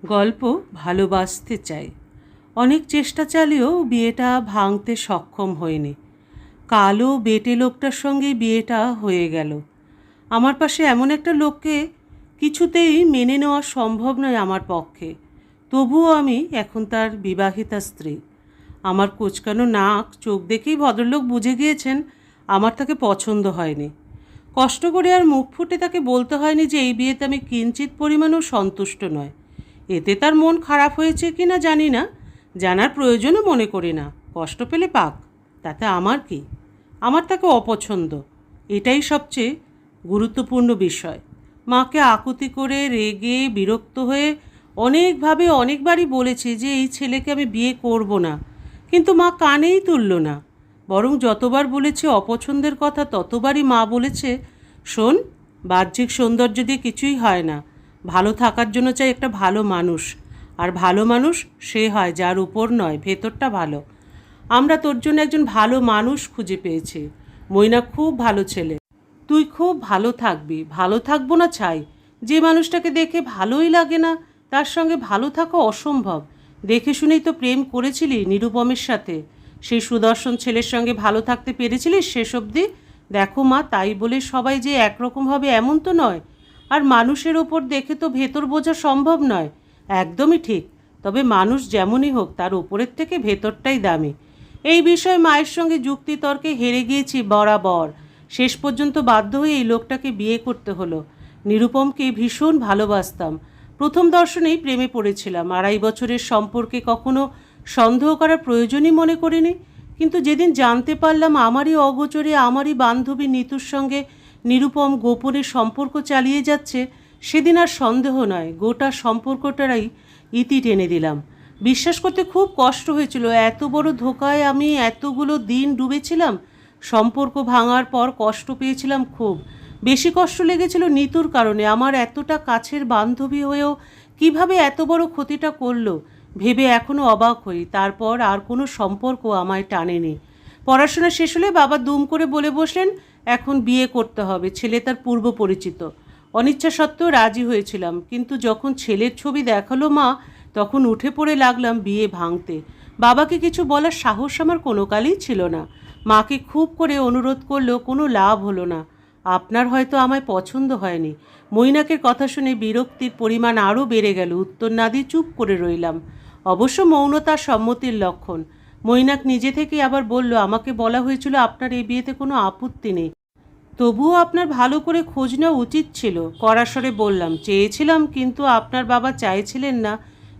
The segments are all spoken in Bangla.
গল্প ভালোবাসতে চাই। অনেক চেষ্টা চালিয়েও বিয়েটা ভাঙতে সক্ষম হয়নি। কালো বেটে লোকটার সঙ্গে বিয়েটা হয়ে গেল। আমার পাশে এমন একটা লোককে কিছুতেই মেনে নেওয়া সম্ভব নয় আমার পক্ষে। তবুও আমি এখন তার বিবাহিতা স্ত্রী। আমার কোঁচকানো নাক চোখ দেখেই ভদ্রলোক বুঝে গিয়েছেন আমার তাকে পছন্দ হয়নি। কষ্ট করে আর মুখ ফুটে তাকে বলতে হয়নি যে এই বিয়েতে আমি কিঞ্চিত পরিমাণেও সন্তুষ্ট নয়। এতে তার মন খারাপ হয়েছে কি না জানি না, জানার প্রয়োজনও মনে করি না। কষ্ট পেলে পাক, তাতে আমার কি? আমার তাকে অপছন্দ, এটাই সবচেয়ে গুরুত্বপূর্ণ বিষয়। মাকে আকুতি করে রেগে বিরক্ত হয়ে অনেকভাবে অনেকবারই বলেছি যে এই ছেলেকে আমি বিয়ে করব না, কিন্তু মা কানেই তুলল না। বরং যতবার বলেছে অপছন্দের কথা ততবারই মা বলেছে, শোন, বাহ্যিক সৌন্দর্য দিয়ে কিছুই হয় না। ভালো থাকার জন্য চাই একটা ভালো মানুষ, আর ভালো মানুষ সে হয় যার উপর নয়, ভেতরটা ভালো। আমরা তোর জন্য একজন ভালো মানুষ খুঁজে পেয়েছি। মইনা খুব ভালো ছেলে, তুই খুব ভালো থাকবি। ভালো থাকবো না ছাই, যে মানুষটাকে দেখে ভালোই লাগে না তার সঙ্গে ভালো থাকা অসম্ভব। দেখে শুনেই তো প্রেম করেছিলি নিরুপমের সাথে। সেই সুদর্শন ছেলের সঙ্গে ভালো থাকতে পেরেছিলিস শেষ অবধি। দেখো মা, তাই বলে সবাই যে একরকম হবে এমন তো নয়। আর মানুষের ওপর দেখে তো ভেতর বোঝা সম্ভব নয়। একদমই ঠিক। তবে মানুষ যেমনই হোক তার উপরের থেকে ভেতরটাই দামি। এই বিষয়ে মায়ের সঙ্গে যুক্তিতর্কে হেরে গিয়েছি বরাবর। শেষ পর্যন্ত বাধ্য হয়ে এই লোকটাকে বিয়ে করতে হলো। নিরুপমকে ভীষণ ভালোবাসতাম। প্রথম দর্শনেই প্রেমে পড়েছিলাম। 2.5 বছরের সম্পর্কে কখনো সন্দেহ করার প্রয়োজনই মনে করিনি। কিন্তু যেদিন জানতে পারলাম আমারই অগোচরে আমারই বান্ধবী নিতুর সঙ্গে নিরুপম গোপনে সম্পর্ক চালিয়ে যাচ্ছে, সেদিন আর সন্দেহ নয়, গোটা সম্পর্কটারই ইতি টেনে দিলাম। বিশ্বাস করতে খুব কষ্ট হয়েছিল, এত বড় ধোকায় আমি এতগুলো দিন ডুবেছিলাম। সম্পর্ক ভাঙার পর কষ্ট পেয়েছিলাম খুব। বেশি কষ্ট লেগেছিল নিতুর কারণে। আমার এতটা কাছের বান্ধবী হয়েও কিভাবে এত বড় ক্ষতিটা করলো ভেবে এখনও অবাক হই। তারপর আর কোনো সম্পর্ক আমায় টানেনি। পড়াশোনা শেষ হলে বাবা দুম করে বলে বসলেন এখন বিয়ে করতে হবে। ছেলে তার পূর্ব পরিচিত। অনিচ্ছা সত্ত্বেও রাজি হয়েছিলাম, কিন্তু যখন ছেলের ছবি দেখালো মা, তখন উঠে পড়ে লাগলাম বিয়ে ভাঙতে। বাবাকে কিছু বলার সাহস আমার কোনো কালেই ছিল না। মাকে খুব করে অনুরোধ করলেও কোনো লাভ হলো না। আপনার হয়তো আমায় পছন্দ হয়নি। মৈনাকের কথা শুনে বিরক্তির পরিমাণ আরও বেড়ে গেল। উত্তর না দিয়ে চুপ করে রইলাম। অবশ্য মৌনতা সম্মতির লক্ষণ। মৈনাক নিজে থেকেই আবার বলল, আমাকে বলা হয়েছিল আপনার এই বিয়েতে কোনো আপত্তি নেই, তবুও আপনার ভালো করে খোঁজ নেওয়া উচিত ছিল। কড়াস্বরে বললাম, চেয়েছিলাম, কিন্তু আপনার বাবা চাইছিলেন না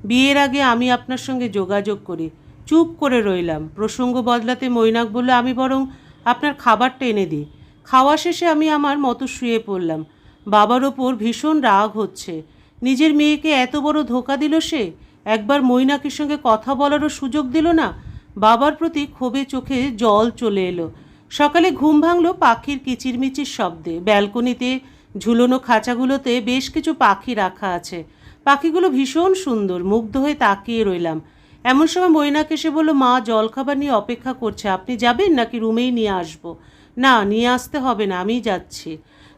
বিয়ের আগে আমি আপনার সঙ্গে যোগাযোগ করি। চুপ করে রইলাম। প্রসঙ্গ বদলাতে মৈনাক বলল, আমি বরং আপনার খাবারটা এনে দিই। খাওয়া শেষে আমি আমার মতো শুয়ে পড়লাম। বাবার ওপর ভীষণ রাগ হচ্ছে। নিজের মেয়েকে এত বড় ধোঁকা দিল সে। একবার মৈনাকের সঙ্গে কথা বলারও সুযোগ দিল না। বাবার প্রতি ক্ষোভে চোখে জল চলে এলো। সকালে ঘুম ভাঙল পাখির কিচিরমিচির শব্দে। ব্যালকনিতে ঝুলনো খাঁচাগুলোতে বেশ কিছু পাখি রাখা আছে। পাখিগুলো ভীষণ সুন্দর। মুগ্ধ হয়ে তাকিয়ে রইলাম। এমন সময় মৈনাক এসে বলল, মা জলখাবার নিয়ে অপেক্ষা করছে, আপনি যাবেন নাকি রুমেই নিয়ে আসবো? না, নিয়ে আসতে হবে না, আমিই যাচ্ছি।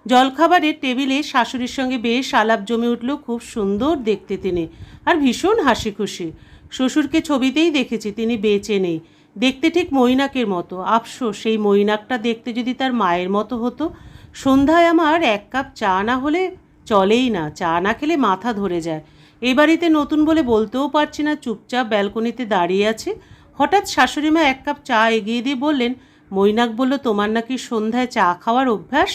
জলখাবারের টেবিলে শাশুড়ির সঙ্গে বেশ আলাপ জমে উঠল। খুব সুন্দর দেখতে তিনি, আর ভীষণ হাসি খুশি। শ্বশুরকে ছবিতেই দেখেছি, তিনি বেঁচে নেই। দেখতে ঠিক মৈনাকের মতো। আফসোস, সেই মৈনাকটা দেখতে যদি তার মায়ের মতো হতো। সন্ধ্যায় আমার 1 কাপ চা না হলে চলেই না। চা না খেলে মাথা ধরে যায়। এ বাড়িতে নতুন বলে বলতেও পারছি না। চুপচাপ ব্যালকনিতে দাঁড়িয়ে আছে। হঠাৎ শাশুড়িমা 1 কাপ চা এগিয়ে দিয়ে বললেন, মৈনাক বলল তোমার নাকি সন্ধ্যায় চা খাওয়ার অভ্যাস।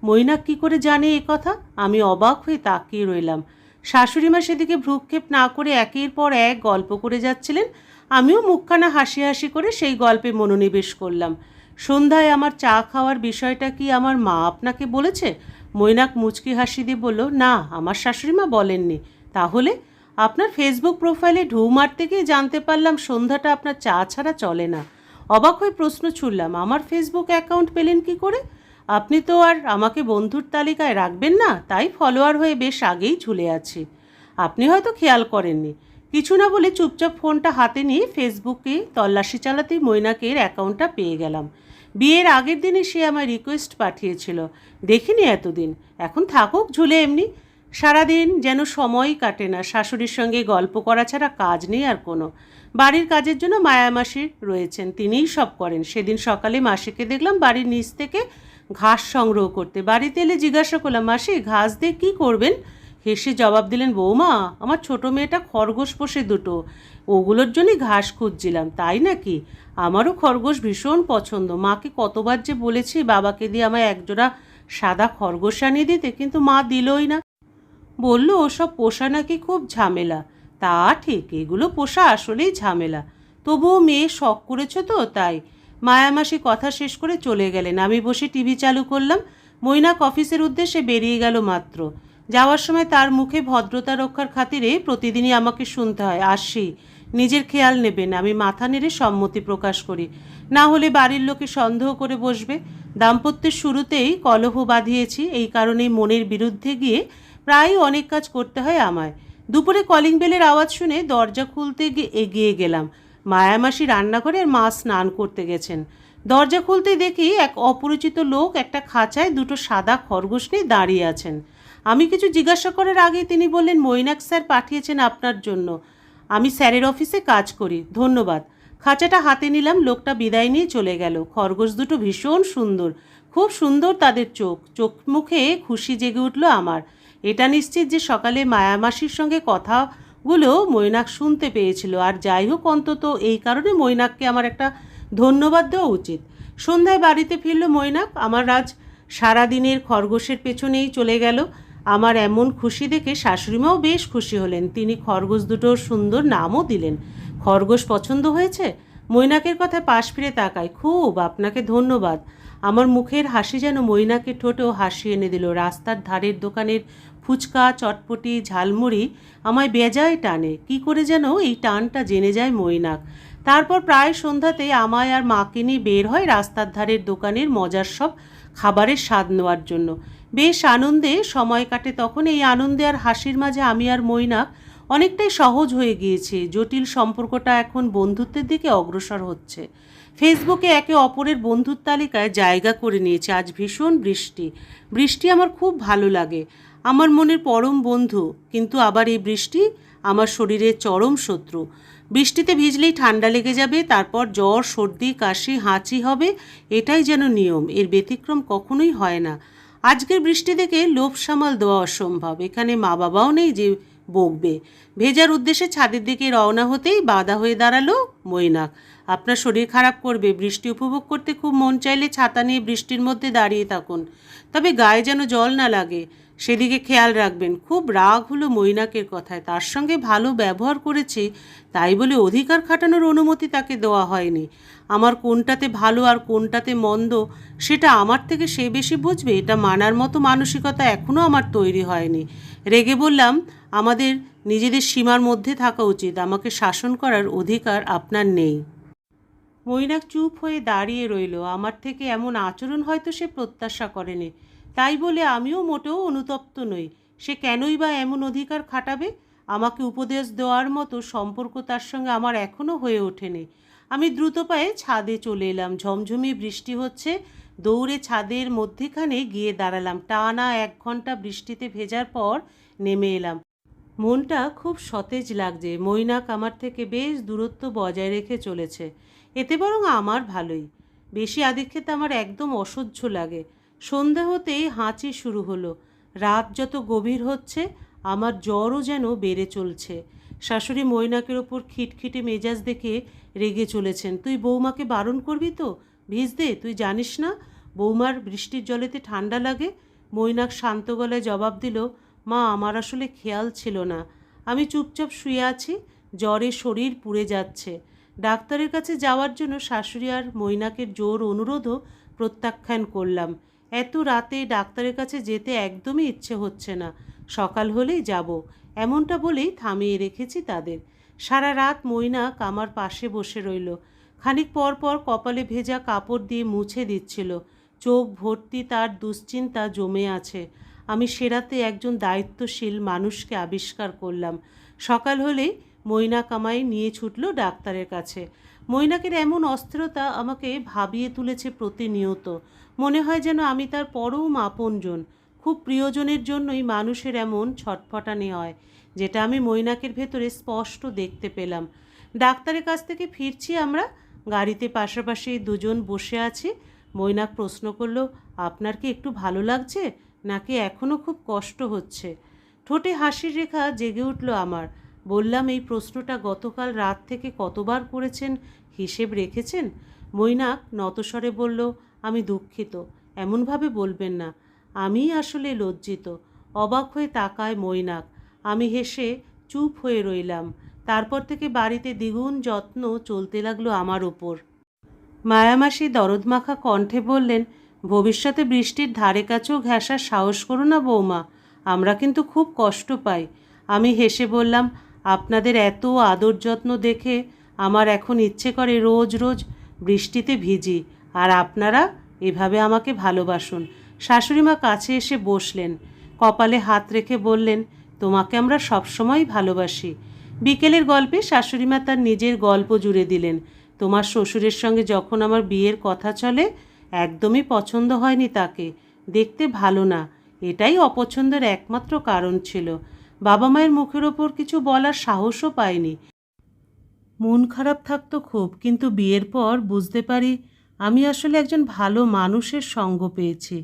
মৈনাক কী করে জানে এ কথা? আমি অবাক হয়ে তাকিয়ে রইলাম। শাশুড়িমা সেদিকে ভ্রুক্ষেপ না করে একের পর এক গল্প করে যাচ্ছিলেন। আমিও মুখখানা হাসি হাসি করে সেই গল্পে মনোনিবেশ করলাম। সন্ধ্যায় আমার চা খাওয়ার বিষয়টা কি আমার মা আপনাকে বলেছে? মৈনাক মুচকি হাসি দিয়ে বলল, না, আমার শাশুড়িমা বলেননি। তাহলে? আপনার ফেসবুক প্রোফাইলে ঢু মারতে গিয়ে জানতে পারলাম সন্ধ্যাটা আপনার চা ছাড়া চলে না। অবাক হয়ে প্রশ্ন ছুড়লাম, আমার ফেসবুক অ্যাকাউন্ট পেলেন কি করে? আপনি তো আর আমাকে বন্ধুর তালিকায় রাখবেন না, তাই ফলোয়ার হয়ে বেশ আগেই ঝুলে আছি। আপনি হয়তো খেয়াল করেননি। কিছু না বলে চুপচাপ ফোনটা হাতে নিয়ে ফেসবুকে তল্লাশি চালাতেই মৈনাকের অ্যাকাউন্টটা পেয়ে গেলাম। বিয়ের আগের দিনে সে আমায় রিকোয়েস্ট পাঠিয়েছিল। দেখিনি এতদিন। এখন থাকুক ঝুলে এমনি। সারাদিন যেন সময়ই কাটে না, শাশুড়ির সঙ্গে গল্প করা ছাড়া কাজ নেই আর কোনো। বাড়ির কাজের জন্য মায়ামাসি রয়েছেন, তিনিই সব করেন। সেদিন সকালে মাসিকে দেখলাম বাড়ির নিচ থেকে ঘাস সংগ্রহ করতে। বাড়িতে এলে জিজ্ঞাসা করলাম, মাসি ঘাস দিয়ে কী করবেন? হেসে জবাব দিলেন, বৌমা আমার ছোট মেয়েটা খরগোশ পোষে দুটো, ওগুলোর জন্যই ঘাস খুঁজছিলাম। তাই নাকি? আমারও খরগোশ ভীষণ পছন্দ। মাকে কতবার যে বলেছি বাবাকে দিয়ে আমায় একজোড়া সাদা খরগোশ আনিয়ে দিতে, কিন্তু মা দিলই না। বলল ওসব পোষা নাকি খুব ঝামেলা। তা ঠিক, এগুলো পোষা আসলেই ঝামেলা। তবুও মেয়ে শখ করেছো তো তাই। মায়ামাসি কথা শেষ করে চলে গেলেন। আমি বসে টিভি চালু করলাম। মৈনাক অফিসের উদ্দেশ্যে বেরিয়ে গেল মাত্র। যাওয়ার সময় তার মুখে ভদ্রতা রক্ষার খাতিরে প্রতিদিনই আমাকে শুনতে হয়, আসি, নিজের খেয়াল নেবেন। আমি মাথা নেড়ে সম্মতি প্রকাশ করি, না হলে বাড়ির লোকে সন্দেহ করে বসবে। দাম্পত্যের শুরুতেই কলহ বাঁধিয়েছি, এই কারণেই মনের বিরুদ্ধে গিয়ে প্রায় অনেক কাজ করতে হয় আমায়। দুপুরে কলিং বেলের আওয়াজ শুনে দরজা খুলতে গিয়ে এগিয়ে গেলাম। মায়ামাসি রান্নাঘরে আর মা স্নান করতে গেছেন। দরজা খুলতেই দেখি এক অপরিচিত লোক একটা খাঁচায় দুটো সাদা খরগোশ নিয়ে দাঁড়িয়ে আছেন। আমি কিছু জিজ্ঞাসা করার আগেই তিনি বললেন, মৈনাক স্যার পাঠিয়েছেন আপনার জন্য। আমি স্যারের অফিসে কাজ করি, ধন্যবাদ। খাঁচাটা হাতে নিলাম। লোকটা বিদায় নিয়ে চলে গেল। খরগোশ দুটো ভীষণ সুন্দর, খুব সুন্দর তাদের চোখ। চোখ মুখে খুশি জেগে উঠল আমার। এটা নিশ্চিত যে সকালে মায়ামাসির সঙ্গে কথাগুলো মৈনাক শুনতে পেয়েছিল। আর যাই হোক, অন্তত এই কারণে মৈনাককে আমার একটা ধন্যবাদ দেওয়া উচিত। সন্ধ্যায় বাড়িতে ফিরল মৈনাক। আমার আজ সারাদিনের খরগোশের পেছনেই চলে গেল। আমার এমন খুশি দেখে শাশুড়িমাও বেশ খুশি হলেন। তিনি খরগোশ দুটোর সুন্দর নামও দিলেন। খরগোশ পছন্দ হয়েছে? মৈনাকের কথায় পাশ ফিরে তাকায়। খুব, আপনাকে ধন্যবাদ। আমার মুখের হাসি যেন মৈনাকের ঠোঁটেও হাসি এনে দিল। রাস্তার ধারের দোকানের ফুচকা, চটপটি, ঝালমুড়ি আমায় বেজায় টানে। কি করে যেন এই টানটা জেনে যায় মৈনাক। তারপর প্রায় সন্ধ্যাতেই আমায় আর মাকে নিয়ে বের হয় রাস্তার ধারের দোকানের মজার সব খাবারের স্বাদ নেওয়ার জন্য। বেশ আনন্দে সময় কাটে তখন। এই আনন্দে আর হাসির মাঝে আমি আর মৈনাক অনেকটাই সহজ হয়ে গিয়েছে। জটিল সম্পর্কটা এখন বন্ধুত্বের দিকে অগ্রসর হচ্ছে। ফেসবুকে একে অপরের বন্ধুর তালিকায় জায়গা করে নিয়েছে। আজ ভীষণ বৃষ্টি। বৃষ্টি আমার খুব ভালো লাগে, আমার মনের পরম বন্ধু। কিন্তু আবার এই বৃষ্টি আমার শরীরের চরম শত্রু। বৃষ্টিতে ভিজলেই ঠান্ডা লেগে যাবে, তারপর জ্বর, সর্দি, কাশি, হাঁচি হবে। এটাই যেন নিয়ম, এর ব্যতিক্রম কখনোই হয় না। আজকের বৃষ্টি দেখে লোভ সামাল দেওয়া অসম্ভব। এখানে মা বাবাও নেই যে বকবে। ভেজার উদ্দেশ্যে ছাদের দিকে রওনা হতেই বাধা হয়ে দাঁড়ালো মৈনাক। আপনার শরীর খারাপ করবে, বৃষ্টি উপভোগ করতে খুব মন চাইলে ছাতা নিয়ে বৃষ্টির মধ্যে দাঁড়িয়ে থাকুন, তবে গায়ে যেন জল না লাগে, সেদিকে খেয়াল রাখবেন। খুব রাগ হলো মৈনাকের কথায়। তার সঙ্গে ভালো ব্যবহার করেছি, তাই বলে অধিকার খাটানোর অনুমতি তাকে দেওয়া হয়নি। আমার কোনটাতে ভালো আর কোনটাতে মন্দ সেটা আমার থেকে সে বেশি বুঝবে, এটা মানার মতো মানসিকতা এখনও আমার তৈরি হয়নি। রেগে বললাম, আমাদের নিজেদের সীমার মধ্যে থাকা উচিত, আমাকে শাসন করার অধিকার আপনার নেই। মৈনাক চুপ হয়ে দাঁড়িয়ে রইল। আমার থেকে এমন আচরণ হয়তো সে প্রত্যাশা করেনি, তাই বলে আমিও মোটেও অনুতপ্ত নই। সে কেনই বা এমন অধিকার খাটাবে? আমাকে উপদেশ দেওয়ার মতো সম্পর্ক তার সঙ্গে আমার এখনও হয়ে ওঠেনি। আমি দ্রুত পায়ে ছাদে চলে এলাম। ঝমঝমিয়ে বৃষ্টি হচ্ছে। দৌড়ে ছাদের মধ্যেখানে গিয়ে দাঁড়ালাম। টানা 1 ঘন্টা বৃষ্টিতে ভেজার পর নেমে এলাম। মনটা খুব সতেজ লাগছে। মৈনাক আমার থেকে বেশ দূরত্ব বজায় রেখে চলেছে, এতে বরং আমার ভালোই। বেশি আদিক্ষেত আমার একদম অসহ্য লাগে। সন্ধ্যা হতেই হাঁচি শুরু হলো। রাত যত গভীর হচ্ছে আমার জ্বরও যেন বেড়ে চলছে। শাশুড়ি মৈনাকের ওপর খিটখিটে মেজাজ দেখে রেগে চলেছেন। তুই বৌমাকে বারণ করবি তো ভিজতে? তুই জানিস না বৌমার বৃষ্টির জলেতে ঠান্ডা লাগে? মৈনাক শান্ত গলায় জবাব দিল, মা আমার আসলে খেয়াল ছিল না। আমি চুপচাপ শুয়ে আছি, জ্বরে শরীর পুড়ে যাচ্ছে। ডাক্তারের কাছে যাওয়ার জন্য শাশুড়ি আর মৈনাকের জোর অনুরোধও প্রত্যাখ্যান করলাম। এত রাতে ডাক্তারের কাছে যেতে একদমই ইচ্ছে হচ্ছে না, সকাল হলেই যাব, এমনটা বলেই থামিয়ে রেখেছি তাদের। সারা রাত মৈনাক আমার পাশে বসে রইল। খানিক পর পর কপালে ভেজা কাপড় দিয়ে মুছে দিচ্ছিল। চোখ ভর্তি তার দুশ্চিন্তা জমে আছে। আমি সেরাতে একজন দায়িত্বশীল মানুষকে আবিষ্কার করলাম। সকাল হলেই মৈনাক আমায় নিয়ে ছুটল ডাক্তারের কাছে। মৈনাকের এমন অস্থিরতা আমাকে ভাবিয়ে তুলেছে প্রতিনিয়ত। মনে হয় যেন আমি তার পরম আপনজন। খুব প্রিয়জনের জন্যই মানুষের এমন ছটফটানি হয়, যেটা আমি মৈনাকের ভেতরে স্পষ্ট দেখতে পেলাম। ডাক্তারের কাছ থেকে ফিরছি আমরা, গাড়িতে পাশাপাশি দুজন বসে আছি। মৈনাক প্রশ্ন করলো, আপনার কি একটু ভালো লাগছে নাকি এখনও খুব কষ্ট হচ্ছে? ঠোঁটে হাসির রেখা জেগে উঠল আমার। বললাম, এই প্রশ্নটা গতকাল রাত থেকে কতবার করেছেন হিসেব রেখেছেন? মৈনাক নতস্বরে বলল, আমি দুঃখিত, এমনভাবে বলবেন না, আমিই আসলে লজ্জিত। অবাক হয়ে তাকায় মৈনাক। আমি হেসে চুপ হয়ে রইলাম। তারপর থেকে বাড়িতে দ্বিগুণ যত্ন চলতে লাগলো আমার ওপর। মায়ামাসি দরদমাখা কণ্ঠে বললেন, ভবিষ্যতে বৃষ্টির ধারে কাছেও ঘেঁষার সাহস করো না বৌমা, আমরা কিন্তু খুব কষ্ট পাই। আমি হেসে বললাম, আপনাদের এত আদর যত্ন দেখে আমার এখন ইচ্ছে করে রোজ রোজ বৃষ্টিতে ভিজি, আর আপনারা এভাবে আমাকে ভালোবাসুন। শাশুড়িমা কাছে এসে বসলেন, কপালে হাত রেখে বললেন, তোমাকে আমরা সবসময় ভালোবাসি। বিকেলের গল্পে শাশুড়িমা তার নিজের গল্প জুড়ে দিলেন। তোমার শ্বশুরের সঙ্গে যখন আমার বিয়ের কথা চলে, একদমই পছন্দ হয়নি তাকে, দেখতে ভালো না, এটাই অপছন্দের একমাত্র কারণ ছিল। বাবা মায়ের মুখের ওপর কিছু বলার সাহসও পাইনি। মন খারাপ থাকতো খুব, কিন্তু বিয়ের পর বুঝতে পারি আমি আসলে একজন ভালো মানুষের সঙ্গ পেয়েছি।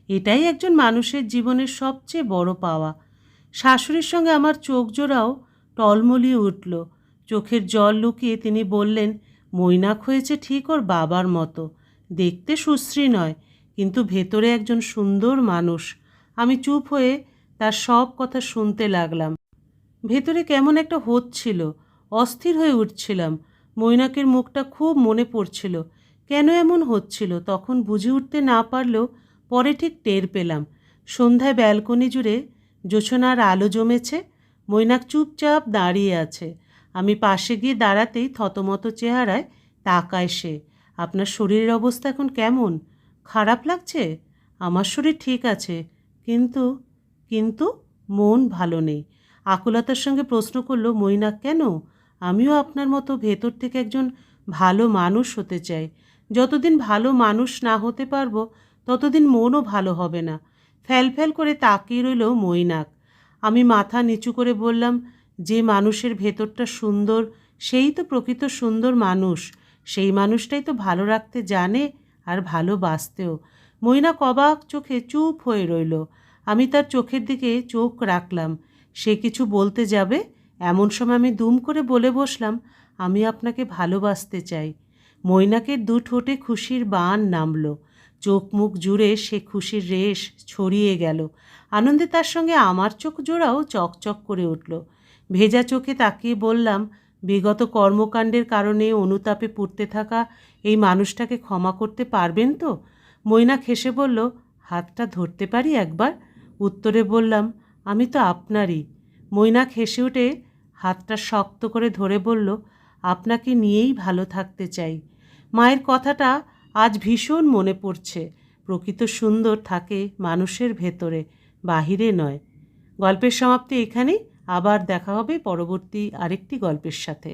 এটাই একজন মানুষের জীবনের সবচেয়ে বড় পাওয়া। শাশুড়ির সঙ্গে আমার চোখ জোড়াও টলমলিয়ে উঠল। চোখের জল লুকিয়ে তিনি বললেন, মৈনাক হয়েছে ঠিক ওর বাবার মতো, দেখতে সুশ্রী নয়, কিন্তু ভেতরে একজন সুন্দর মানুষ। আমি চুপ হয়ে তার সব কথা শুনতে লাগলাম। ভেতরে কেমন একটা হচ্ছিল, অস্থির হয়ে উঠছিলাম। মৈনাকের মুখটা খুব মনে পড়ছিল। কেন এমন হচ্ছিল তখন বুঝে উঠতে না পারলেও পরে ঠিক টের পেলাম। সন্ধ্যায় ব্যালকনি জুড়ে জোছনার আলো জমেছে। মৈনাক চুপচাপ দাঁড়িয়ে আছে। আমি পাশে গিয়ে দাঁড়াতেই থতমত চেহারায় তাকায় সে। আপনার শরীরের অবস্থা এখন কেমন? খারাপ লাগছে? আমার শরীর ঠিক আছে, কিন্তু কিন্তু মন ভালো নেই। আকুলতার সঙ্গে প্রশ্ন করল, মৈনাক কেন? আমিও আপনার মতো ভেতর থেকে একজন ভালো মানুষ হতে চাই। যতদিন ভালো মানুষ না হতে পারবো ততদিন মনও ভালো হবে না। ফ্যাল করে তাকিয়ে রইল মৈনাক। আমি মাথা নিচু করে বললাম, যে মানুষের ভেতরটা সুন্দর সেই তো প্রকৃত সুন্দর মানুষ। সেই মানুষটাই তো ভালো রাখতে জানে আর ভালোবাসতেও। মৈনাক অবাক চোখে চুপ হয়ে রইল। আমি তার চোখের দিকে চোখ রাখলাম। সে কিছু বলতে যাবে, এমন সময় আমি দুম করে বলে বসলাম, আমি আপনাকে ভালোবাসতে চাই। মৈনাকের দু ঠোঁটে খুশির বান নামল। চোখ মুখ জুড়ে সে খুশির রেশ ছড়িয়ে গেল। আনন্দে তার সঙ্গে আমার চোখ জোড়াও চকচক করে উঠল। ভেজা চোখে তাকিয়ে বললাম, বিগত কর্মকাণ্ডের কারণে অনুতাপে পুড়তে থাকা এই মানুষটাকে ক্ষমা করতে পারবেন তো? মৈনাক হেসে বলল, হাতটা ধরতে পারি একবার? উত্তরে বললাম, আমি তো আপনারই। মৈনাক হেসে উঠে হাতটা শক্ত করে ধরে বলল, আপনাকে নিয়েই ভালো থাকতে চাই। মায়ের কথাটা আজ ভীষণ মনে পড়ছে। প্রকৃত সুন্দর থাকে মানুষের ভেতরে, বাহিরে নয়। গল্পের সমাপ্তি এখানেই। আবার দেখা হবে পরবর্তী আরেকটি গল্পের সাথে।